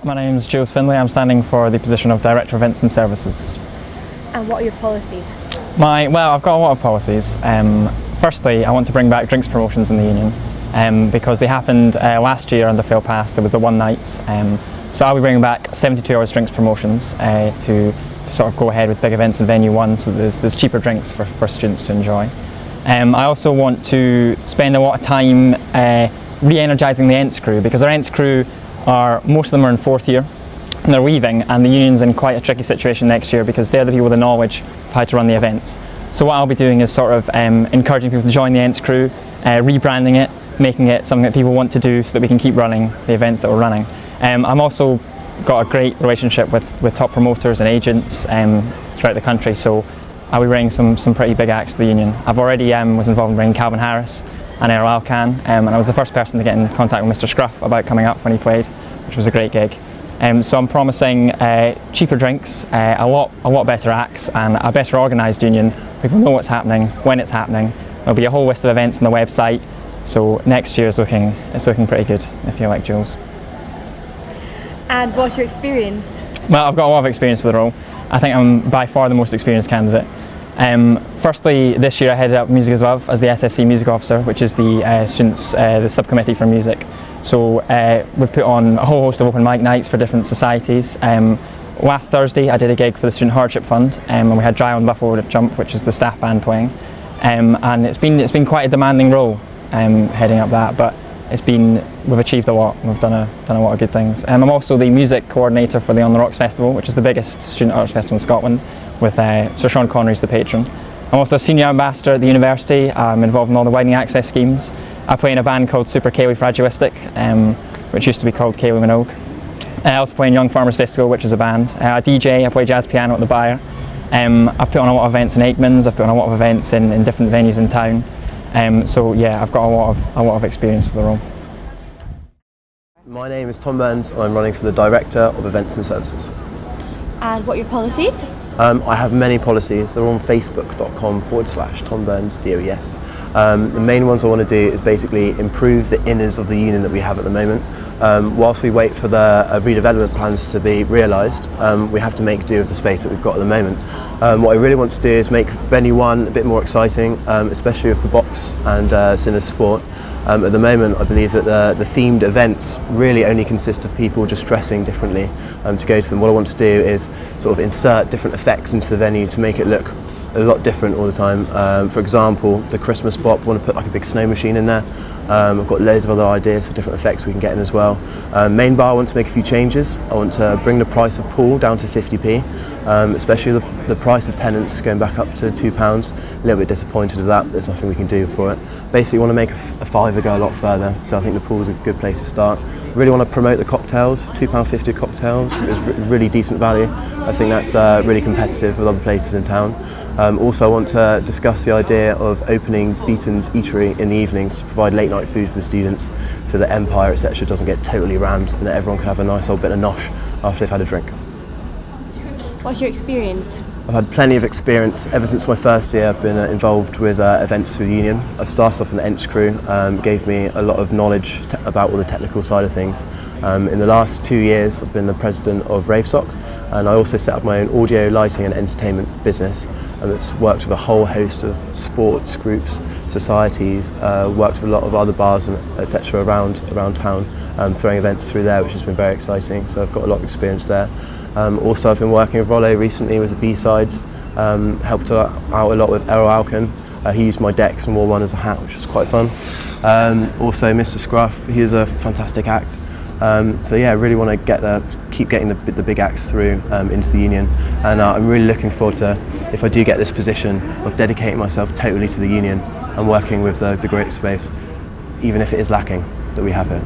My name is Jules Findlay. I'm standing for the position of Director of Events and Services. And what are your policies? Well, I've got a lot of policies. Firstly, I want to bring back drinks promotions in the union because they happened last year under Fail Pass. There was the one nights. So I'll be bringing back 72 hours drinks promotions to sort of go ahead with big events in Venue 1, so there's cheaper drinks for students to enjoy. I also want to spend a lot of time re-energising the ENTS crew, because our ENTS crew most of them are in 4th year and they're leaving, and the union's in quite a tricky situation next year because they're the people with the knowledge of how to run the events. So what I'll be doing is sort of encouraging people to join the ENTS crew, rebranding it, making it something that people want to do so that we can keep running the events that we're running. I'm also got a great relationship with top promoters and agents throughout the country, so I'll be bringing some pretty big acts to the union. I've already was involved in bringing Calvin Harris and Errol Alcan, and I was the first person to get in contact with Mr Scruff about coming up when he played, which was a great gig. So I'm promising cheaper drinks, a lot better acts, and a better organised union. People know what's happening, when it's happening. There'll be a whole list of events on the website, so next year it's looking pretty good, if you like, Jules. And what's your experience? Well, I've got a lot of experience for the role. I think I'm by far the most experienced candidate. Firstly, this year I headed up Music as Love as the SSC Music Officer, which is the students' the subcommittee for music. So we've put on a whole host of open mic nights for different societies. Last Thursday I did a gig for the Student Hardship Fund, and we had Dry on Buffalo with Jump, which is the staff band playing. And it's been quite a demanding role heading up that, but we've achieved a lot. We've done a lot of good things. I'm also the music coordinator for the On the Rocks Festival, which is the biggest student arts festival in Scotland, with Sir Sean Connery's the patron. I'm also a senior ambassador at the university. I'm involved in all the widening access schemes. I play in a band called Super Califragilistic, which used to be called Kaylee Minogue. I also play in Young Farmers Disco, which is a band. I DJ, I play jazz piano at the Byre. I've put on a lot of events in Aikman's, I've put on a lot of events in different venues in town. So yeah, I've got a lot of experience for the role. My name is Tom Burns. I'm running for the Director of Events and Services. And what are your policies? I have many policies. They're on facebook.com/Tom Burns DOES. The main ones I want to do is basically improve the inners of the union that we have at the moment. Whilst we wait for the redevelopment plans to be realised, we have to make do with the space that we've got at the moment. What I really want to do is make Venue 1 a bit more exciting, especially with the box and Sinners Sport. At the moment, I believe that the themed events really only consist of people just dressing differently to go to them. What I want to do is sort of insert different effects into the venue to make it look a lot different all the time. For example, the Christmas bop, I want to put like a big snow machine in there. I've got loads of other ideas for different effects we can get in as well. Main bar, I want to make a few changes. I want to bring the price of pool down to 50p, especially the price of tenants going back up to £2. A little bit disappointed with that, there's nothing we can do for it. Basically, want to make a fiver go a lot further, so I think the pool's a good place to start. Really want to promote the cocktails. £2.50 cocktails is really decent value. I think that's really competitive with other places in town. Also, I want to discuss the idea of opening Beaton's Eatery in the evenings to provide late night food for the students, so that Empire, etc. doesn't get totally rammed and that everyone can have a nice old bit of nosh after they've had a drink. What's your experience? I've had plenty of experience. Ever since my first year I've been involved with events through the union. I started off in the ENTS crew, gave me a lot of knowledge about all the technical side of things. In the last 2 years I've been the president of Ravesock, and I also set up my own audio, lighting and entertainment business, and it's worked with a whole host of sports groups, societies, worked with a lot of other bars and etc. around town, throwing events through there, which has been very exciting, so I've got a lot of experience there. Also, I've been working with Rollo recently with the B-sides, helped out a lot with Errol Alcan. He used my decks and wore one as a hat, which was quite fun. Also, Mr Scruff, he is a fantastic act. So yeah, I really want to keep getting the big acts through into the union, and I'm really looking forward to, if I do get this position, of dedicating myself totally to the union and working with the great space, even if it is lacking, that we have here.